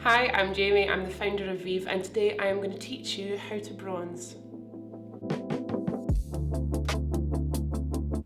Hi, I'm Jamie, I'm the founder of VIEVE, and today I am going to teach you how to bronze.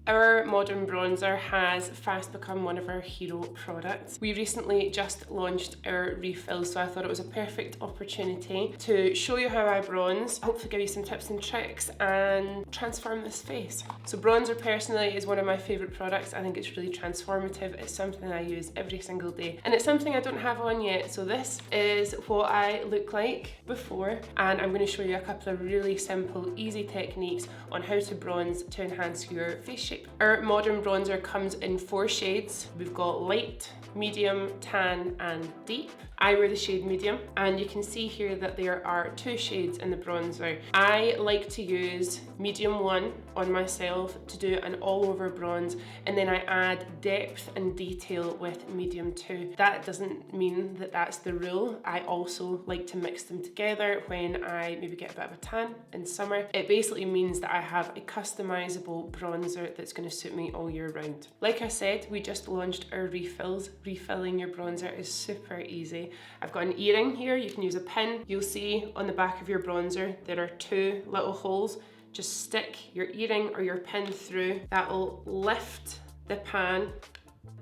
Our modern bronzer has fast become one of our hero products. We recently just launched our refills, so I thought it was a perfect opportunity to show you how I bronze, hopefully give you some tips and tricks and transform this face. So bronzer personally is one of my favourite products. I think it's really transformative. It's something I use every single day and it's something I don't have on yet. So this is what I look like before, and I'm going to show you a couple of really simple, easy techniques on how to bronze to enhance your face shape. Our modern bronzer comes in 4 shades. We've got light, medium, tan and deep. I wear the shade medium, and you can see here that there are 2 shades in the bronzer. I like to use medium 1 on myself to do an all over bronze, and then I add depth and detail with medium 2. That doesn't mean that that's the rule. I also like to mix them together when I maybe get a bit of a tan in summer. It basically means that I have a customizable bronzer that's going to suit me all year round. Like I said, we just launched our refills. Refilling your bronzer is super easy. I've got an earring here. You can use a pin. You'll see on the back of your bronzer there are 2 little holes. Just stick your earring or your pin through. That will lift the pan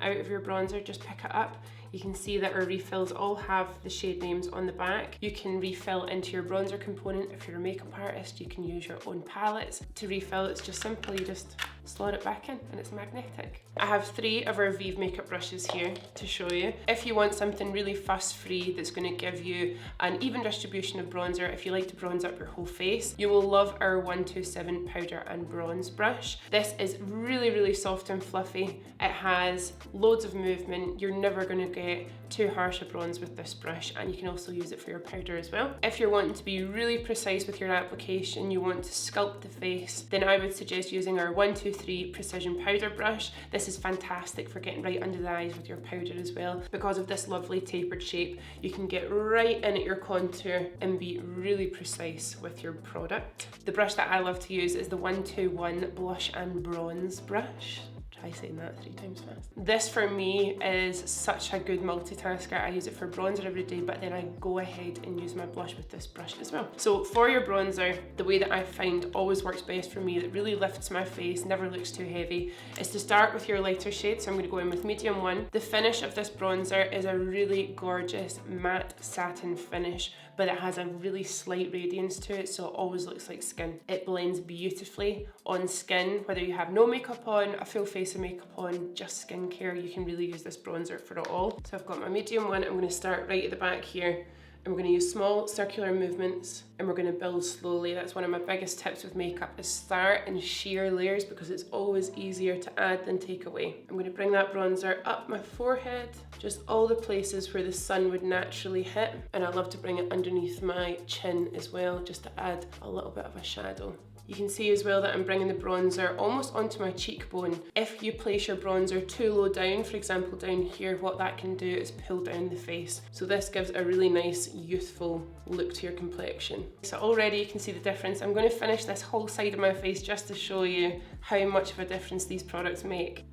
out of your bronzer. Just pick it up. You can see that our refills all have the shade names on the back. You can refill into your bronzer component. If you're a makeup artist, you can use your own palettes to refill. It's just simple, you just slot it back in and it's magnetic. I have 3 of our VIEVE makeup brushes here to show you. If you want something really fuss-free that's going to give you an even distribution of bronzer, if you like to bronze up your whole face, you will love our 127 powder and bronze brush. This is really soft and fluffy. It has loads of movement. You're never going to get too harsh a bronze with this brush, and you can also use it for your powder as well. If you're wanting to be really precise with your application, you want to sculpt the face, then I would suggest using our 123 precision powder brush. This is fantastic for getting right under the eyes with your powder as well. Because of this lovely tapered shape, you can get right in at your contour and be really precise with your product. The brush that I love to use is the 121 blush and bronze brush. Try saying that 3 times fast. This for me is such a good multitasker. I use it for bronzer every day, but then I go ahead and use my blush with this brush as well. So for your bronzer, the way that I find always works best for me, that really lifts my face, never looks too heavy, is to start with your lighter shade. So I'm going to go in with medium 1. The finish of this bronzer is a really gorgeous matte satin finish, but it has a really slight radiance to it, so it always looks like skin. It blends beautifully on skin, whether you have no makeup on, a full face of makeup on, just skincare, you can really use this bronzer for it all. So I've got my medium 1, I'm going to start right at the back here. And we're going to use small circular movements and we're going to build slowly. That's one of my biggest tips with makeup, is start in sheer layers because it's always easier to add than take away. I'm going to bring that bronzer up my forehead, just all the places where the sun would naturally hit. And I love to bring it underneath my chin as well, just to add a little bit of a shadow. You can see as well that I'm bringing the bronzer almost onto my cheekbone. If you place your bronzer too low down, for example down here, what that can do is pull down the face. So this gives a really nice youthful look to your complexion. So already you can see the difference. I'm going to finish this whole side of my face just to show you how much of a difference these products make.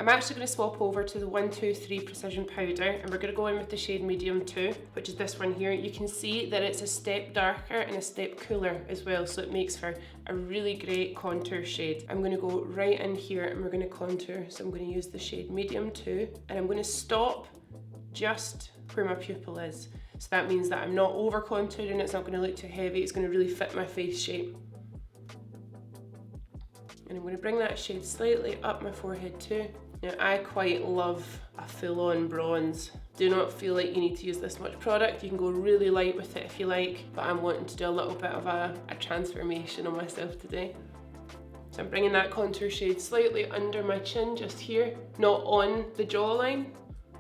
I'm actually going to swap over to the 123 precision powder, and we're going to go in with the shade medium 2, which is this one here. You can see that it's a step darker and a step cooler as well, so it makes for a really great contour shade. I'm going to go right in here and we're going to contour. So I'm going to use the shade medium 2, and I'm going to stop just where my pupil is. So that means that I'm not over contouring, it's not going to look too heavy, it's going to really fit my face shape. And I'm going to bring that shade slightly up my forehead too. Now I quite love a full-on bronze. Do not feel like you need to use this much product. You can go really light with it if you like, but I'm wanting to do a little bit of a transformation on myself today. So I'm bringing that contour shade slightly under my chin, just here, not on the jawline,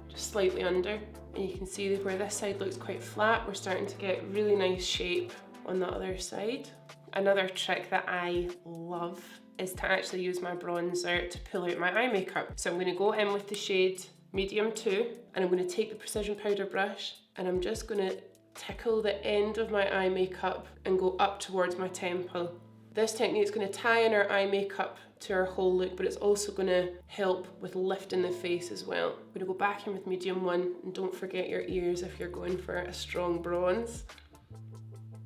just slightly under. And you can see where this side looks quite flat, we're starting to get really nice shape on the other side. Another trick that I love is to actually use my bronzer to pull out my eye makeup. So I'm going to go in with the shade medium 2, and I'm going to take the precision powder brush and I'm just going to tickle the end of my eye makeup and go up towards my temple. This technique is going to tie in our eye makeup to our whole look, but it's also going to help with lifting the face as well. I'm going to go back in with medium 1, and don't forget your ears if you're going for a strong bronze.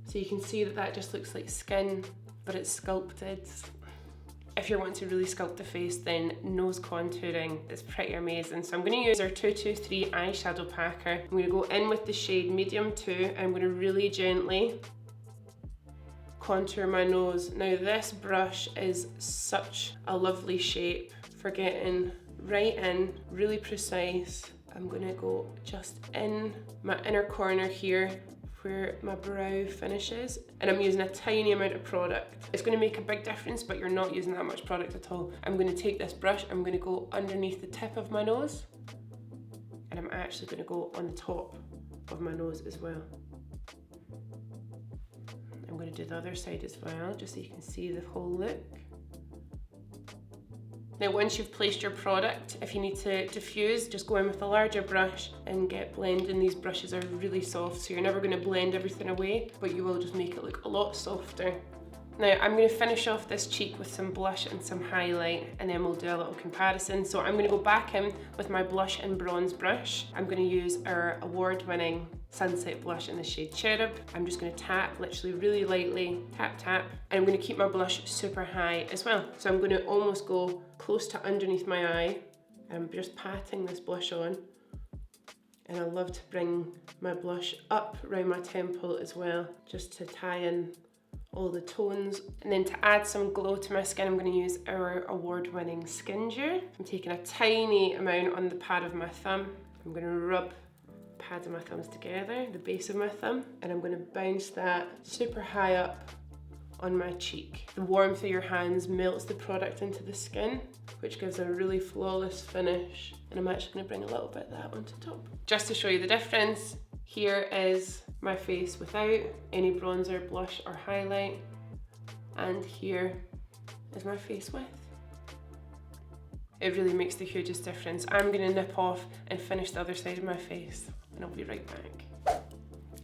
So you can see that that just looks like skin, but it's sculpted. If you're wanting to really sculpt the face, then nose contouring is pretty amazing. So I'm going to use our 223 eyeshadow packer. I'm going to go in with the shade medium 2, and I'm going to really gently contour my nose. Now this brush is such a lovely shape for getting right in, really precise. I'm going to go just in my inner corner here where my brow finishes, and I'm using a tiny amount of product. It's going to make a big difference, but you're not using that much product at all. I'm going to take this brush, I'm going to go underneath the tip of my nose, and I'm actually going to go on the top of my nose as well. I'm going to do the other side as well, just so you can see the whole look. Now once you've placed your product, if you need to diffuse, just go in with a larger brush and get blending. These brushes are really soft, so you're never going to blend everything away, but you will just make it look a lot softer. Now I'm going to finish off this cheek with some blush and some highlight, and then we'll do a little comparison. So I'm going to go back in with my blush and bronze brush. I'm going to use our award-winning Sunset blush in the shade Cherub. I'm just going to tap literally really lightly, tap tap, and I'm going to keep my blush super high as well. So I'm going to almost go close to underneath my eye, and I'm just patting this blush on. And I love to bring my blush up around my temple as well, just to tie in all the tones. And then to add some glow to my skin, I'm going to use our award-winning Skin Dew. I'm taking a tiny amount on the pad of my thumb. I'm going to rub pads of my thumbs together, the base of my thumb, and I'm going to bounce that super high up on my cheek. The warmth of your hands melts the product into the skin, which gives a really flawless finish. And I'm actually going to bring a little bit of that onto top. Just to show you the difference, here is my face without any bronzer, blush or highlight, and here is my face with. It really makes the hugest difference. I'm going to nip off and finish the other side of my face, and I'll be right back.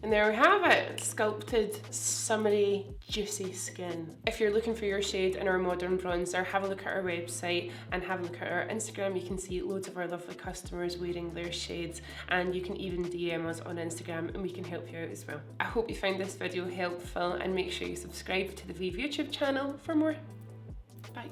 And there we have it, sculpted, summery, juicy skin. If you're looking for your shade in our modern bronzer, have a look at our website and have a look at our Instagram. You can see loads of our lovely customers wearing their shades, and you can even DM us on Instagram and we can help you out as well. I hope you found this video helpful, and make sure you subscribe to the VIEVE YouTube channel for more. Bye.